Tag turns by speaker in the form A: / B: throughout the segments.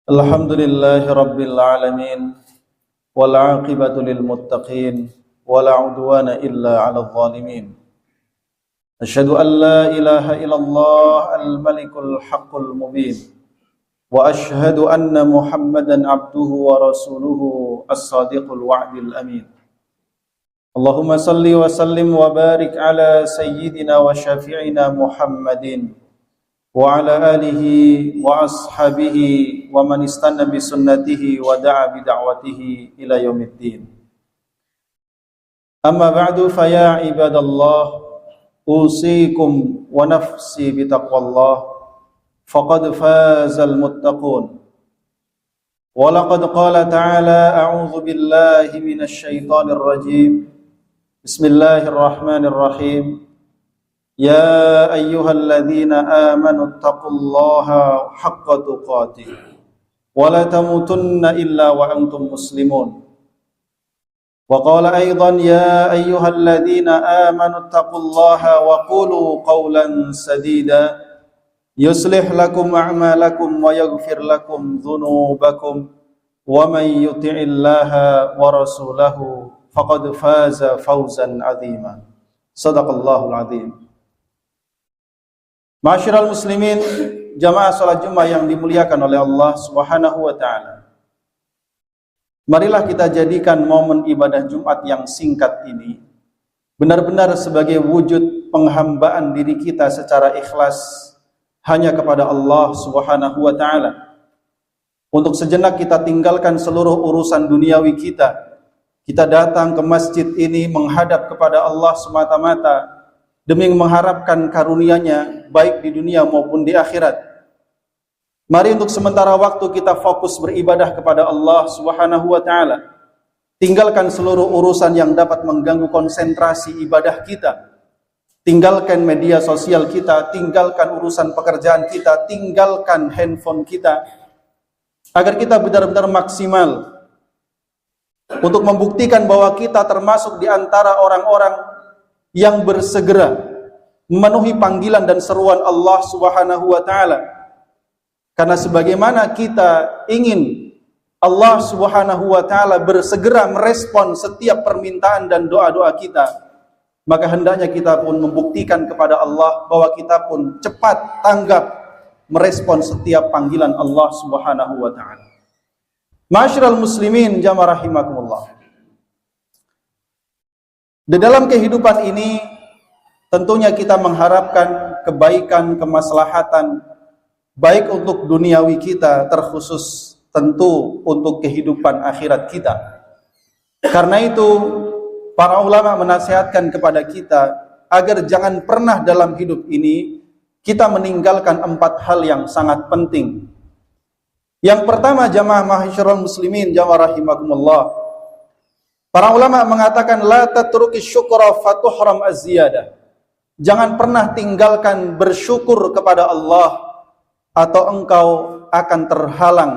A: Alhamdulillahi Rabbil Alamin wal aqibatu lil muttaqin wala udwana illa 'alal zalimin. Asyhadu an la ilaha illallah al-malikul haqqul mubin wa asyhadu anna Muhammadan abduhu wa rasuluhu as-sadiqul wa'dil amin. Allahumma salli wa sallim wa barik ala sayyidina wa syafi'ina Muhammadin wa ala alihi wa ashabihi wa man istanna bi sunnatihi wa da'a bi da'watihi ila yaumiddin. Amma ba'du fa ya ibadallah usikum wa nafsi bi taqwallah faqad fazal muttaqun. Wa laqad qala ta'ala a'udzu billahi minasy syaithanir rajim. Bismillahirrahmanirrahim. يا أيها الذين آمنوا اتقوا الله حق تقاته ولا تموتن إلا وأنتم مسلمون. وقال أيضا يا أيها الذين آمنوا اتقوا الله وقولوا قولا سديدا يصلح لكم أعمالكم ويغفر لكم ذنوبكم ومن يطع الله ورسوله فقد فاز فوزا عظيما. صدق الله العظيم. Ma'asyiral muslimin, jamaah salat Jumat yang dimuliakan oleh Allah Subhanahu wa taala. Marilah kita jadikan momen ibadah Jumat yang singkat ini benar-benar sebagai wujud penghambaan diri kita secara ikhlas hanya kepada Allah Subhanahu wa taala. Untuk sejenak kita tinggalkan seluruh urusan duniawi kita. Kita datang ke masjid ini menghadap kepada Allah semata-mata demi mengharapkan karunia-Nya baik di dunia maupun di akhirat. Mari untuk sementara waktu kita fokus beribadah kepada Allah Subhanahu wa taala. Tinggalkan seluruh urusan yang dapat mengganggu konsentrasi ibadah kita. Tinggalkan media sosial kita, tinggalkan urusan pekerjaan kita, tinggalkan handphone kita, agar kita benar-benar maksimal untuk membuktikan bahwa kita termasuk di antara orang-orang yang bersegera memenuhi panggilan dan seruan Allah Subhanahu wa taala. Karena sebagaimana kita ingin Allah Subhanahu wa taala bersegera merespon setiap permintaan dan doa-doa kita, maka hendaknya kita pun membuktikan kepada Allah bahwa kita pun cepat tanggap merespon setiap panggilan Allah Subhanahu wa taala. Ma'asyiral muslimin jamaah rahimakumullah. Di dalam kehidupan ini tentunya kita mengharapkan kebaikan, kemaslahatan baik untuk duniawi kita, terkhusus tentu untuk kehidupan akhirat kita. Karena itu para ulama menasihatkan kepada kita agar jangan pernah dalam hidup ini kita meninggalkan 4 hal yang sangat penting. Yang pertama, jamaah mahsyarul muslimin jamaah rahimakumullah, para ulama mengatakan la tatruki syukra fatuhram az-ziyadah. Jangan pernah tinggalkan bersyukur kepada Allah atau engkau akan terhalang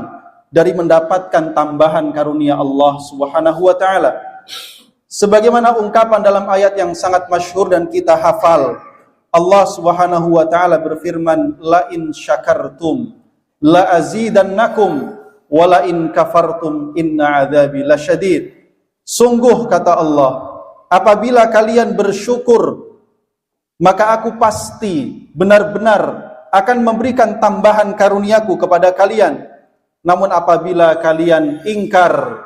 A: dari mendapatkan tambahan karunia Allah Subhanahu wa taala. Sebagaimana ungkapan dalam ayat yang sangat masyhur dan kita hafal, Allah Subhanahu wa taala berfirman, la in syakartum la azidannakum wa la in kafartum inna adzabi lasyadid. Sungguh kata Allah, apabila kalian bersyukur, maka aku pasti benar-benar akan memberikan tambahan karuniaku kepada kalian. Namun apabila kalian ingkar,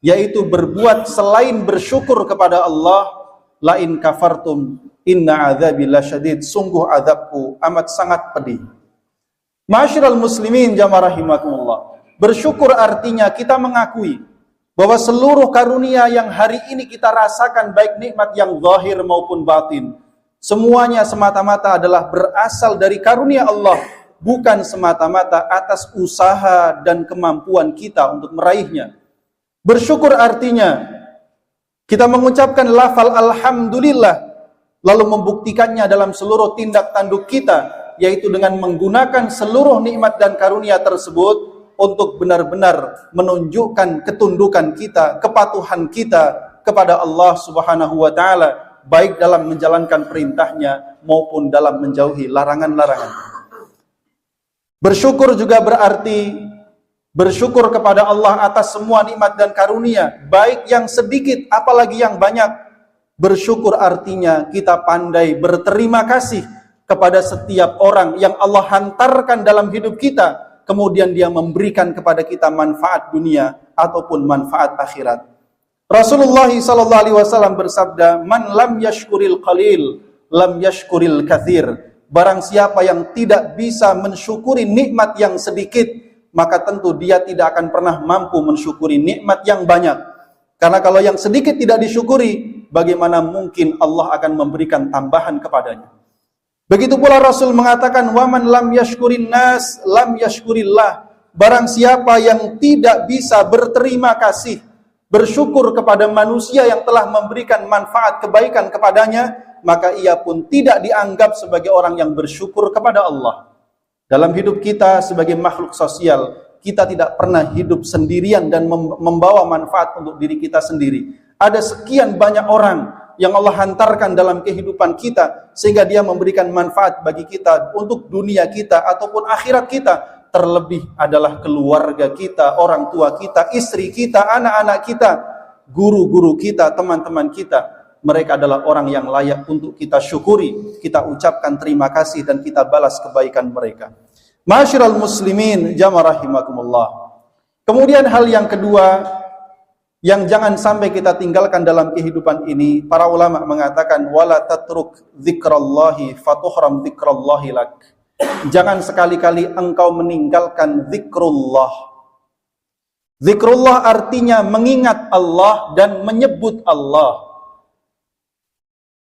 A: yaitu berbuat selain bersyukur kepada Allah, lain kafartum inna adzabi lasyadid, sungguh azabku amat sangat pedih. Ma'asyiral muslimin jamaah rahimakumullah, bersyukur artinya kita mengakui bahwa seluruh karunia yang hari ini kita rasakan, baik nikmat yang zahir maupun batin, semuanya semata-mata adalah berasal dari karunia Allah, bukan semata-mata atas usaha dan kemampuan kita untuk meraihnya. Bersyukur artinya kita mengucapkan lafal alhamdulillah, lalu membuktikannya dalam seluruh tindak tanduk kita, yaitu dengan menggunakan seluruh nikmat dan karunia tersebut untuk benar-benar menunjukkan ketundukan kita, kepatuhan kita kepada Allah Subhanahu wa taala, baik dalam menjalankan perintahnya maupun dalam menjauhi larangan-larangan. Bersyukur juga berarti bersyukur kepada Allah atas semua nikmat dan karunia, baik yang sedikit apalagi yang banyak. Bersyukur artinya kita pandai berterima kasih kepada setiap orang yang Allah hantarkan dalam hidup kita, kemudian dia memberikan kepada kita manfaat dunia ataupun manfaat akhirat. Rasulullah SAW bersabda, "Man lam yashkuril qalil, lam yashkuril katsir." Barang siapa yang tidak bisa mensyukuri nikmat yang sedikit, maka tentu dia tidak akan pernah mampu mensyukuri nikmat yang banyak. Karena kalau yang sedikit tidak disyukuri, bagaimana mungkin Allah akan memberikan tambahan kepadanya. Begitu pula Rasul mengatakan, "Waman lam yashkurin nas, lam yashkurillah." Barang siapa yang tidak bisa berterima kasih, bersyukur kepada manusia yang telah memberikan manfaat kebaikan kepadanya, maka ia pun tidak dianggap sebagai orang yang bersyukur kepada Allah. Dalam hidup kita sebagai makhluk sosial, kita tidak pernah hidup sendirian dan membawa manfaat untuk diri kita sendiri. Ada sekian banyak orang yang Allah hantarkan dalam kehidupan kita, sehingga dia memberikan manfaat bagi kita untuk dunia kita ataupun akhirat kita. Terlebih adalah keluarga kita, orang tua kita, istri kita, anak-anak kita, guru-guru kita, teman-teman kita. Mereka adalah orang yang layak untuk kita syukuri, kita ucapkan terima kasih dan kita balas kebaikan mereka. Ma'asyiral muslimin, jamaah rahimakumullah. Kemudian hal yang kedua yang jangan sampai kita tinggalkan dalam kehidupan ini, para ulama mengatakan wala tatruk dzikrallahi fatuhram dzikrallahi lak. Jangan sekali-kali engkau meninggalkan zikrullah. Zikrullah artinya mengingat Allah dan menyebut Allah.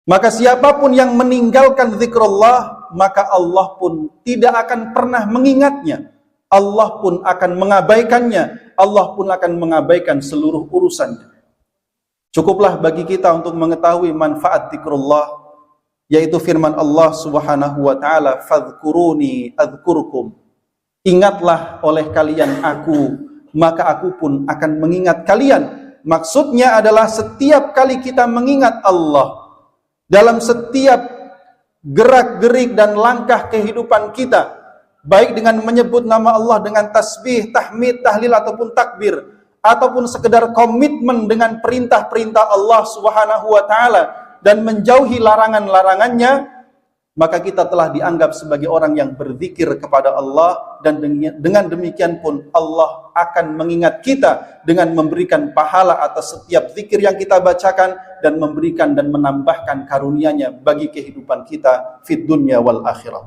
A: Maka siapapun yang meninggalkan zikrullah, maka Allah pun tidak akan pernah mengingatnya. Allah pun akan mengabaikannya. Allah pun akan mengabaikan seluruh urusannya. Cukuplah bagi kita untuk mengetahui manfaat zikrullah, yaitu firman Allah Subhanahu wa taala, "Fadhkuruni adzkurkum." Ingatlah oleh kalian aku, maka aku pun akan mengingat kalian. Maksudnya adalah setiap kali kita mengingat Allah dalam setiap gerak-gerik dan langkah kehidupan kita, baik dengan menyebut nama Allah dengan tasbih, tahmid, tahlil ataupun takbir, ataupun sekedar komitmen dengan perintah-perintah Allah Subhanahu wa taala dan menjauhi larangan-larangannya, maka kita telah dianggap sebagai orang yang berzikir kepada Allah, dan dengan demikian pun Allah akan mengingat kita dengan memberikan pahala atas setiap zikir yang kita bacakan dan memberikan dan menambahkan karunia-Nya bagi kehidupan kita fid dunya wal akhirah.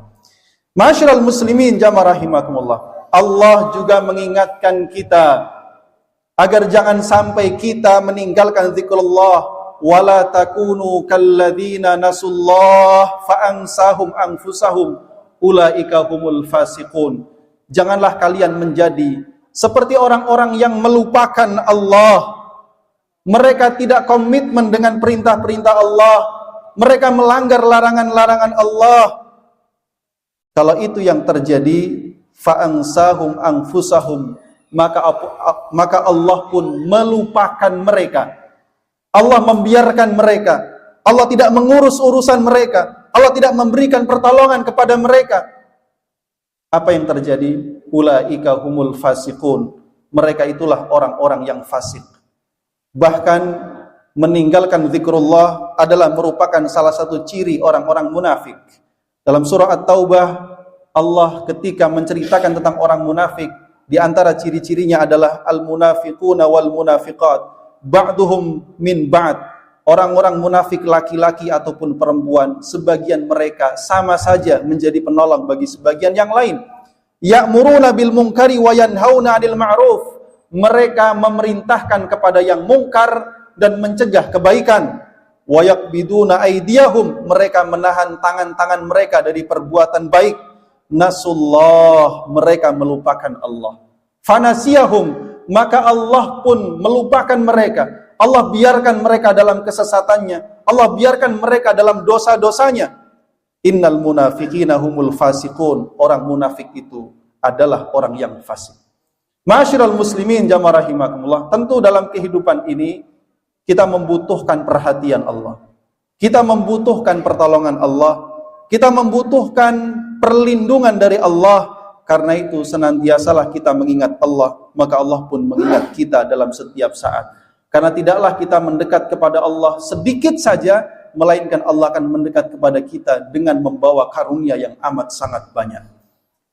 A: Ma'asyiral muslimin jamaah rahimakumullah. Allah juga mengingatkan kita agar jangan sampai kita meninggalkan zikrullah. Wala takunu kalladzina nasullah fa'ansahum anfusahum ulaika humul fasiqun. Janganlah kalian menjadi seperti orang-orang yang melupakan Allah. Mereka tidak komitmen dengan perintah-perintah Allah. Mereka melanggar larangan-larangan Allah. Kalau itu yang terjadi, fa'ansahum anfusahum, maka Allah pun melupakan mereka. Allah membiarkan mereka. Allah tidak mengurus urusan mereka. Allah tidak memberikan pertolongan kepada mereka. Apa yang terjadi? Ulaika humul fasiqun. Mereka itulah orang-orang yang fasik. Bahkan meninggalkan zikrullah adalah merupakan salah satu ciri orang-orang munafik. Dalam surah At-Taubah, Allah ketika menceritakan tentang orang munafik, di antara ciri-cirinya adalah al-munafiquna wal munafiqat ba'duhum min ba'd. Orang-orang munafik laki-laki ataupun perempuan, sebagian mereka sama saja menjadi penolong bagi sebagian yang lain. Ya'muruna bil munkari wa yanhauna 'anil ma'ruf. Mereka memerintahkan kepada yang mungkar dan mencegah kebaikan. Wa yaqbiduna aydiyahum. Mereka menahan tangan-tangan mereka dari perbuatan baik. Nasullah. Mereka melupakan Allah. Fanasiyahum. Maka Allah pun melupakan mereka. Allah biarkan mereka dalam kesesatannya. Allah biarkan mereka dalam dosa-dosanya. Innal munafiqina humul fasiqun. Orang munafik itu adalah orang yang fasik. Ma'asyiral muslimin jamaah rahimakumullah. Tentu dalam kehidupan ini kita membutuhkan perhatian Allah. Kita membutuhkan pertolongan Allah. Kita membutuhkan perlindungan dari Allah. Karena itu senantiasalah kita mengingat Allah, maka Allah pun mengingat kita dalam setiap saat. Karena tidaklah kita mendekat kepada Allah sedikit saja, melainkan Allah akan mendekat kepada kita dengan membawa karunia yang amat sangat banyak.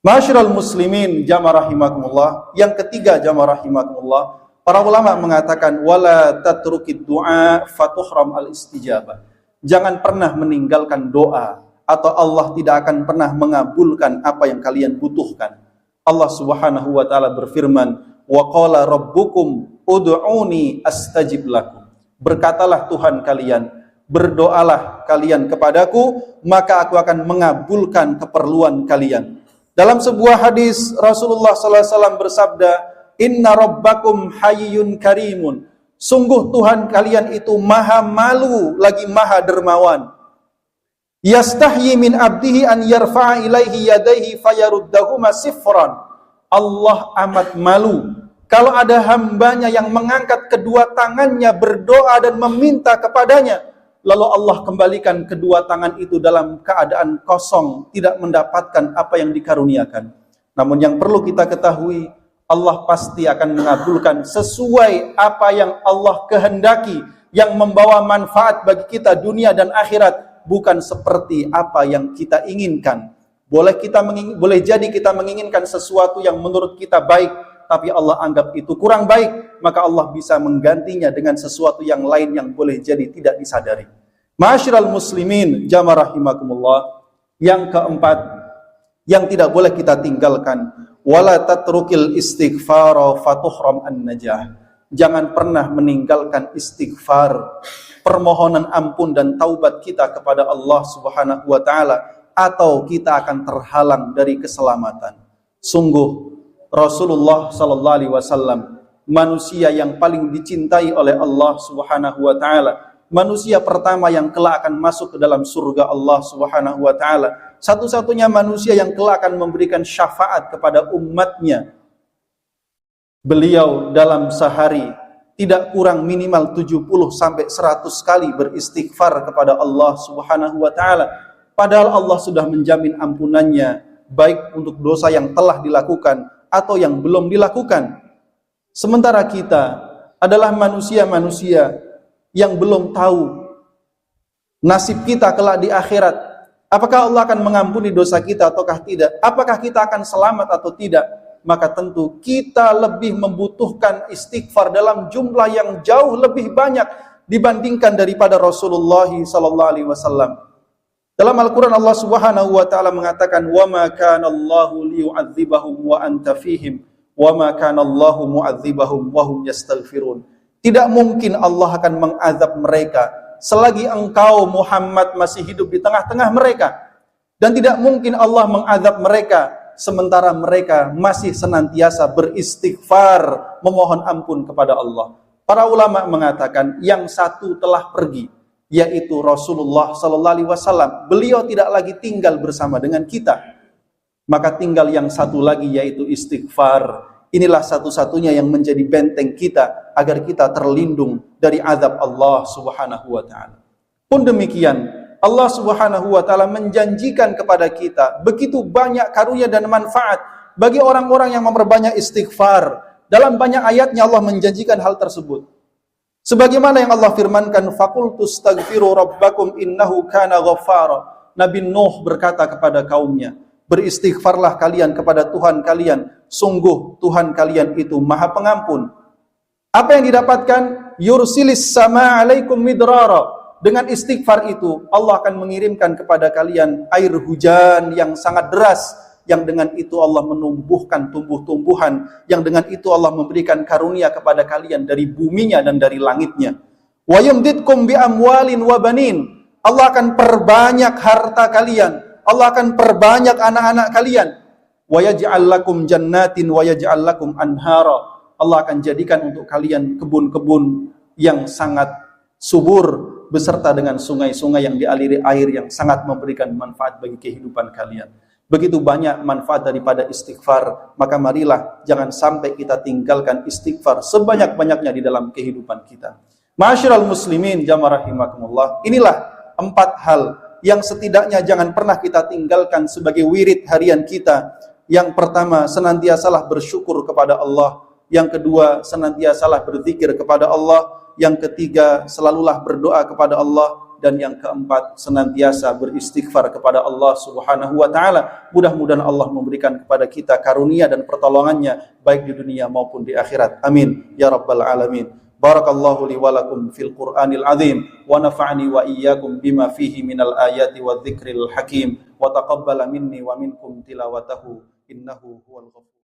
A: Ma'asyiral muslimin jamaah rahimakumullah. Yang ketiga jamaah rahimakumullah, para ulama mengatakan wala tatrukid du'a fatuhram al-istijabah. Jangan pernah meninggalkan doa, atau Allah tidak akan pernah mengabulkan apa yang kalian butuhkan. Allah Subhanahu wa taala berfirman, wa qala rabbukum ud'uni astajib lakum. Berkatalah Tuhan kalian, berdoalah kalian kepadaku, maka aku akan mengabulkan keperluan kalian. Dalam sebuah hadis Rasulullah SAW bersabda, inna rabbakum hayyun karimun. Sungguh Tuhan kalian itu maha malu lagi maha dermawan. Yastahyi min abdihi an yarfa'a ilaihi yadaihi fayaruddahuma sifran. Allah amat malu kalau ada hambanya yang mengangkat kedua tangannya berdoa dan meminta kepadanya, lalu Allah kembalikan kedua tangan itu dalam keadaan kosong, tidak mendapatkan apa yang dikaruniakan. Namun yang perlu kita ketahui, Allah pasti akan mengabulkan sesuai apa yang Allah kehendaki, yang membawa manfaat bagi kita dunia dan akhirat, bukan seperti apa yang kita inginkan. Boleh jadi kita menginginkan sesuatu yang menurut kita baik, tapi Allah anggap itu kurang baik, maka Allah bisa menggantinya dengan sesuatu yang lain yang boleh jadi tidak disadari. Ma'asyiral muslimin jamaah rahimakumullah. Yang keempat, yang tidak boleh kita tinggalkan, wala tatrukil istighfara fatuhram an-najah. Jangan pernah meninggalkan istighfar, permohonan ampun dan taubat kita kepada Allah Subhanahu wa taala, atau kita akan terhalang dari keselamatan. Sungguh Rasulullah sallallahu alaihi wasallam manusia yang paling dicintai oleh Allah Subhanahu wa taala, manusia pertama yang kelak akan masuk ke dalam surga Allah Subhanahu wa taala, satu-satunya manusia yang kelak akan memberikan syafaat kepada umatnya. Beliau dalam sehari tidak kurang minimal 70 sampai 100 kali beristighfar kepada Allah Subhanahu wa taala, padahal Allah sudah menjamin ampunannya baik untuk dosa yang telah dilakukan atau yang belum dilakukan. Sementara kita adalah manusia-manusia yang belum tahu nasib kita kelak di akhirat. Apakah Allah akan mengampuni dosa kita ataukah tidak? Apakah kita akan selamat atau tidak? Maka tentu kita lebih membutuhkan istighfar dalam jumlah yang jauh lebih banyak dibandingkan daripada Rasulullah SAW. Dalam Al-Quran Allah Subhanahu wa taala mengatakan, "Wa ma kana Allahu liyu'adzibahum wa anta fihim, wa ma kana Allahu mu'adzibahum wa hum yastaghfirun." Tidak mungkin Allah akan mengazab mereka selagi engkau Muhammad masih hidup di tengah-tengah mereka, dan tidak mungkin Allah mengazab mereka sementara mereka masih senantiasa beristighfar, memohon ampun kepada Allah. Para ulama mengatakan yang satu telah pergi, yaitu Rasulullah sallallahu alaihi wasallam. Beliau tidak lagi tinggal bersama dengan kita. Maka tinggal yang satu lagi, yaitu istighfar. Inilah satu-satunya yang menjadi benteng kita agar kita terlindung dari azab Allah Subhanahu wa taala. Pun demikian, Allah Subhanahu wa taala menjanjikan kepada kita begitu banyak karunia dan manfaat bagi orang-orang yang memperbanyak istighfar. Dalam banyak ayatnya Allah menjanjikan hal tersebut. Sebagaimana yang Allah firmankan, faqultu astaghfiru rabbakum innahu kana ghaffara. Nabi Nuh berkata kepada kaumnya, beristighfarlah kalian kepada Tuhan kalian, sungguh Tuhan kalian itu Maha Pengampun. Apa yang didapatkan? Yursilis sama alaikum midrara. Dengan istighfar itu Allah akan mengirimkan kepada kalian air hujan yang sangat deras, yang dengan itu Allah menumbuhkan tumbuh-tumbuhan, yang dengan itu Allah memberikan karunia kepada kalian dari buminya dan dari langitnya. Wa yumditkum bi amwalin wa banin. Allah akan perbanyak harta kalian, Allah akan perbanyak anak-anak kalian. Wa yaj'al lakum jannatin wa yaj'al lakum anhara. Allah akan jadikan untuk kalian kebun-kebun yang sangat subur beserta dengan sungai-sungai yang dialiri air yang sangat memberikan manfaat bagi kehidupan kalian. Begitu banyak manfaat daripada istighfar, maka marilah jangan sampai kita tinggalkan istighfar sebanyak-banyaknya di dalam kehidupan kita. Ma'asyiral muslimin jamaah rahimakumullah. Inilah 4 hal yang setidaknya jangan pernah kita tinggalkan sebagai wirid harian kita Yang pertama, senantiasalah bersyukur kepada Allah. Yang kedua, senantiasalah berzikir kepada Allah. Yang ketiga, selalulah berdoa kepada Allah. Dan yang keempat, senantiasa beristighfar kepada Allah Subhanahu wa taala. Mudah-mudahan Allah memberikan kepada kita karunia dan pertolongannya baik di dunia maupun di akhirat. Amin ya rabbal alamin. Barakallahu li wa lakum fil Qur'anil azim wa nafa'ani wa iyyakum bima fihi minal ayati wadh-dzikril hakim wa taqabbala minni wa minkum tilawatahu innahu huwal ghafur